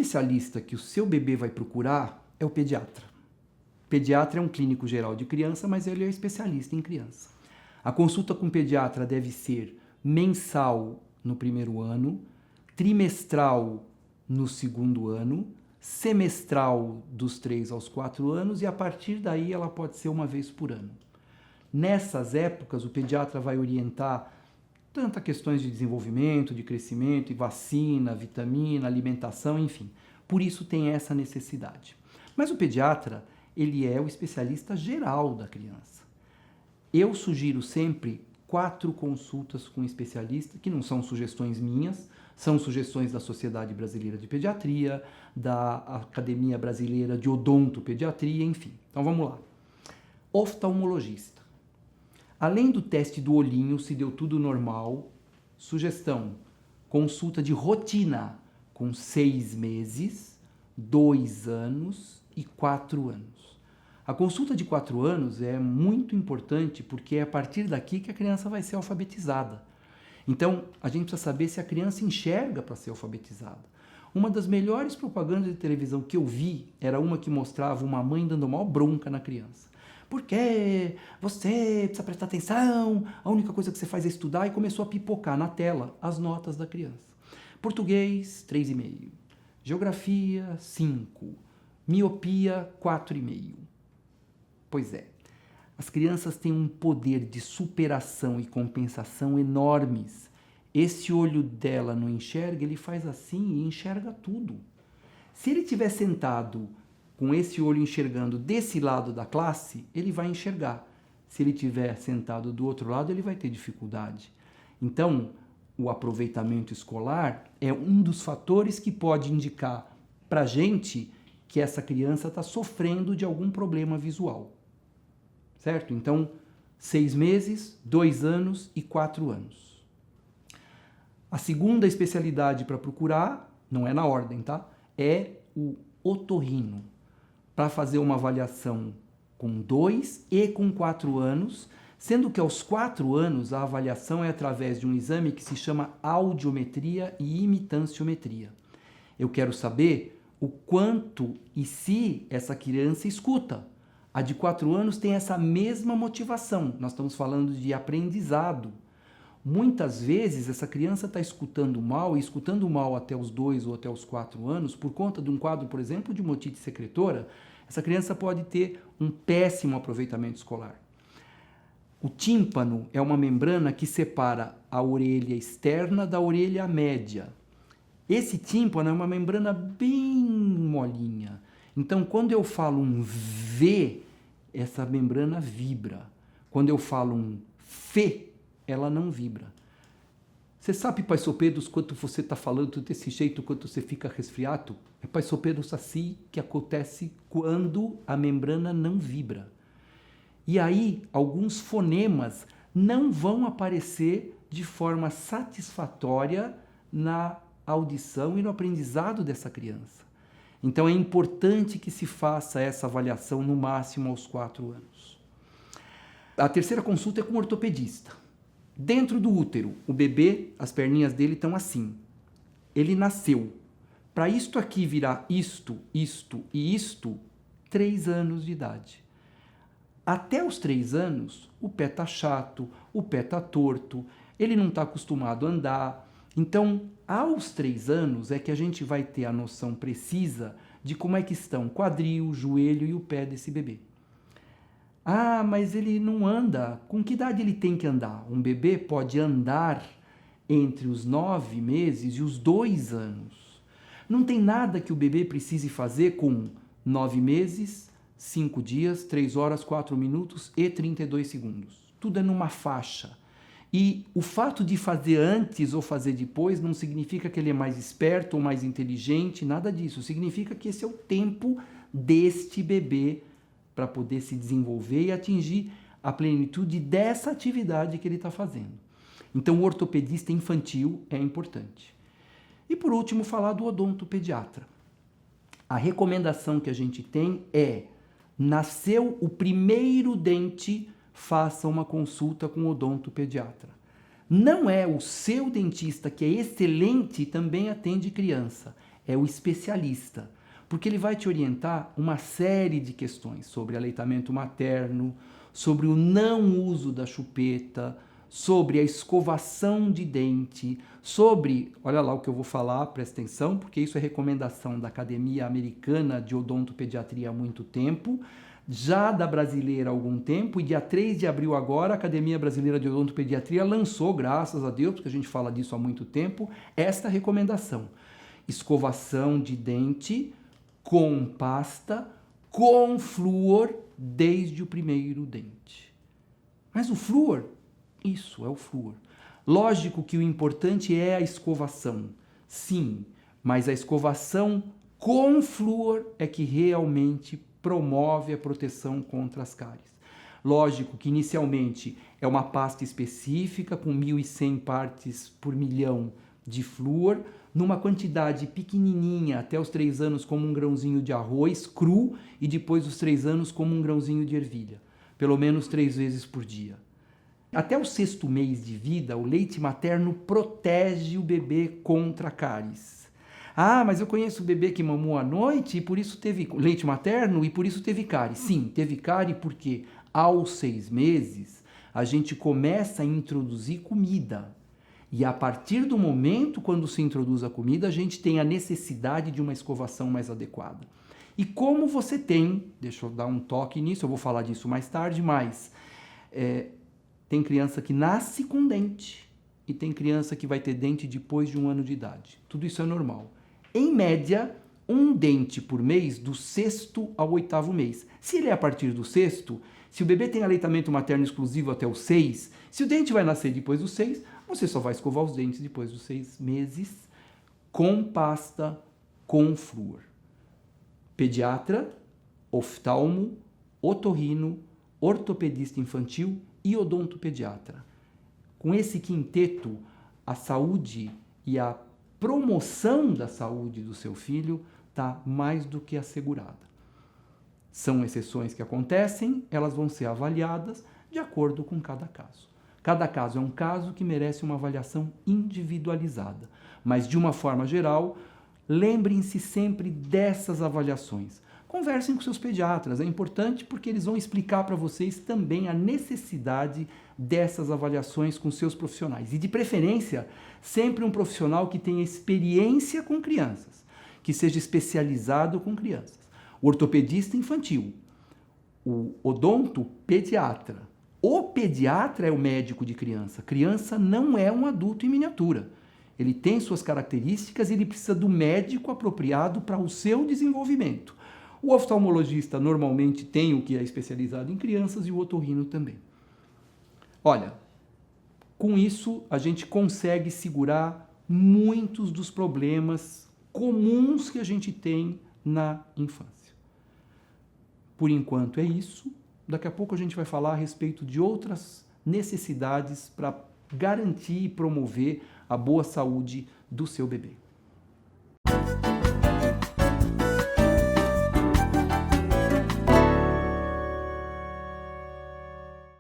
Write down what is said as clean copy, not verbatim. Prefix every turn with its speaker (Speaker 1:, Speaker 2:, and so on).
Speaker 1: especialista que o seu bebê vai procurar é o pediatra. O pediatra é um clínico geral de criança, mas ele é especialista em criança. A consulta com o pediatra deve ser mensal no primeiro ano, trimestral no segundo ano, semestral dos 3 aos 4 anos e a partir daí ela pode ser uma vez por ano. Nessas épocas, o pediatra vai orientar tanto questões de desenvolvimento, de crescimento, e vacina, vitamina, alimentação, enfim. Por isso tem essa necessidade. Mas o pediatra, ele é o especialista geral da criança. Eu sugiro sempre 4 consultas com especialista, que não são sugestões minhas, são sugestões da Sociedade Brasileira de Pediatria, da Academia Brasileira de Odontopediatria, enfim. Então vamos lá. Oftalmologista. Além do teste do olhinho, se deu tudo normal, sugestão, consulta de rotina com 6 meses, 2 anos e 4 anos. A consulta de 4 anos é muito importante porque é a partir daqui que a criança vai ser alfabetizada. Então, a gente precisa saber se a criança enxerga para ser alfabetizada. Uma das melhores propagandas de televisão que eu vi era uma que mostrava uma mãe dando uma bronca na criança. Porque você precisa prestar atenção, a única coisa que você faz é estudar, e começou a pipocar na tela as notas da criança. Português, 3,5. Geografia, 5. Miopia, 4,5. Pois é, as crianças têm um poder de superação e compensação enormes. Esse olho dela não enxerga, ele faz assim e enxerga tudo. Se ele estiver sentado com esse olho enxergando desse lado da classe, ele vai enxergar. Se ele estiver sentado do outro lado, ele vai ter dificuldade. Então, o aproveitamento escolar é um dos fatores que pode indicar para a gente que essa criança está sofrendo de algum problema visual. Certo? Então, 6 meses, 2 anos e 4 anos. A segunda especialidade para procurar, não é na ordem, tá? É o otorrino, para fazer uma avaliação com 2 e com 4 anos, sendo que aos 4 anos a avaliação é através de um exame que se chama audiometria e imitanciometria. Eu quero saber o quanto e se essa criança escuta. A de 4 anos tem essa mesma motivação, nós estamos falando de aprendizado. Muitas vezes essa criança está escutando mal, e escutando mal até os 2 ou até os 4 anos, por conta de um quadro, por exemplo, de otite secretora, essa criança pode ter um péssimo aproveitamento escolar. O tímpano é uma membrana que separa a orelha externa da orelha média. Esse tímpano é uma membrana bem molinha. Então, quando eu falo um V, essa membrana vibra. Quando eu falo um F, ela não vibra. Você sabe, Pai Sopedos, quanto você está falando desse jeito, quanto você fica resfriado? É, Pai Sopedos, assim que acontece quando a membrana não vibra. E aí, alguns fonemas não vão aparecer de forma satisfatória na audição e no aprendizado dessa criança. Então, é importante que se faça essa avaliação no máximo aos 4 anos. A terceira consulta é com o ortopedista. Dentro do útero, o bebê, as perninhas dele estão assim. Ele nasceu. Para isto aqui virar isto, isto e isto, 3 anos de idade. Até os 3 anos, o pé está chato, o pé está torto, ele não está acostumado a andar. Então, aos 3 anos é que a gente vai ter a noção precisa de como é que estão o quadril, o joelho e o pé desse bebê. Ah, mas ele não anda. Com que idade ele tem que andar? Um bebê pode andar entre os 9 meses e os 2 anos. Não tem nada que o bebê precise fazer com 9 meses, 5 dias, 3 horas, 4 minutos e 32 segundos. Tudo é numa faixa. E o fato de fazer antes ou fazer depois não significa que ele é mais esperto ou mais inteligente, nada disso. Significa que esse é o tempo deste bebê para poder se desenvolver e atingir a plenitude dessa atividade que ele está fazendo. Então, o ortopedista infantil é importante. E, por último, falar do odontopediatra. A recomendação que a gente tem é: nasceu o primeiro dente, faça uma consulta com o odontopediatra. Não é o seu dentista, que é excelente e também atende criança. é o especialista, porque ele vai te orientar uma série de questões sobre aleitamento materno, sobre o não uso da chupeta, sobre a escovação de dente, sobre, olha lá o que eu vou falar, presta atenção, porque isso é recomendação da Academia Americana de Odontopediatria há muito tempo, já da brasileira há algum tempo, e dia 3 de abril agora, a Academia Brasileira de Odontopediatria lançou, graças a Deus, porque a gente fala disso há muito tempo, esta recomendação. Escovação de dente com pasta, com flúor, desde o primeiro dente. Mas o flúor, isso é o flúor. Lógico que o importante é a escovação, sim, mas a escovação com flúor é que realmente promove a proteção contra as cáries. Lógico que inicialmente é uma pasta específica com 1.100 partes por milhão de flúor, numa quantidade pequenininha até os 3 anos como um grãozinho de arroz cru e depois dos 3 anos como um grãozinho de ervilha, pelo menos 3 vezes por dia. Até o 6º mês de vida, o leite materno protege o bebê contra cáries. Ah, mas eu conheço o bebê que mamou à noite e por isso teve leite materno e por isso teve cárie. Sim, teve cárie porque aos 6 meses a gente começa a introduzir comida. E a partir do momento quando se introduz a comida, a gente tem a necessidade de uma escovação mais adequada. E como você tem, deixa eu dar um toque nisso, eu vou falar disso mais tarde, mas tem criança que nasce com dente e tem criança que vai ter dente depois de 1 ano de idade. Tudo isso é normal. Em média, 1 dente por mês do 6º ao 8º mês. Se ele é a partir do 6º, se o bebê tem aleitamento materno exclusivo até os 6, se o dente vai nascer depois dos 6, você só vai escovar os dentes depois dos 6 meses com pasta, com flúor. Pediatra, oftalmo, otorrino, ortopedista infantil e odontopediatra. Com esse quinteto, a saúde e a promoção da saúde do seu filho está mais do que assegurada. São exceções que acontecem, elas vão ser avaliadas de acordo com cada caso. Cada caso é um caso que merece uma avaliação individualizada, mas de uma forma geral, lembrem-se sempre dessas avaliações. Conversem com seus pediatras, é importante porque eles vão explicar para vocês também a necessidade dessas avaliações com seus profissionais. E de preferência, sempre um profissional que tenha experiência com crianças, que seja especializado com crianças. O ortopedista infantil, o odontopediatra. O pediatra é o médico de criança. Criança não é um adulto em miniatura. Ele tem suas características e ele precisa do médico apropriado para o seu desenvolvimento. O oftalmologista normalmente tem o que é especializado em crianças e o otorrino também. Olha, com isso a gente consegue segurar muitos dos problemas comuns que a gente tem na infância. Por enquanto é isso. Daqui a pouco a gente vai falar a respeito de outras necessidades para garantir e promover a boa saúde do seu bebê.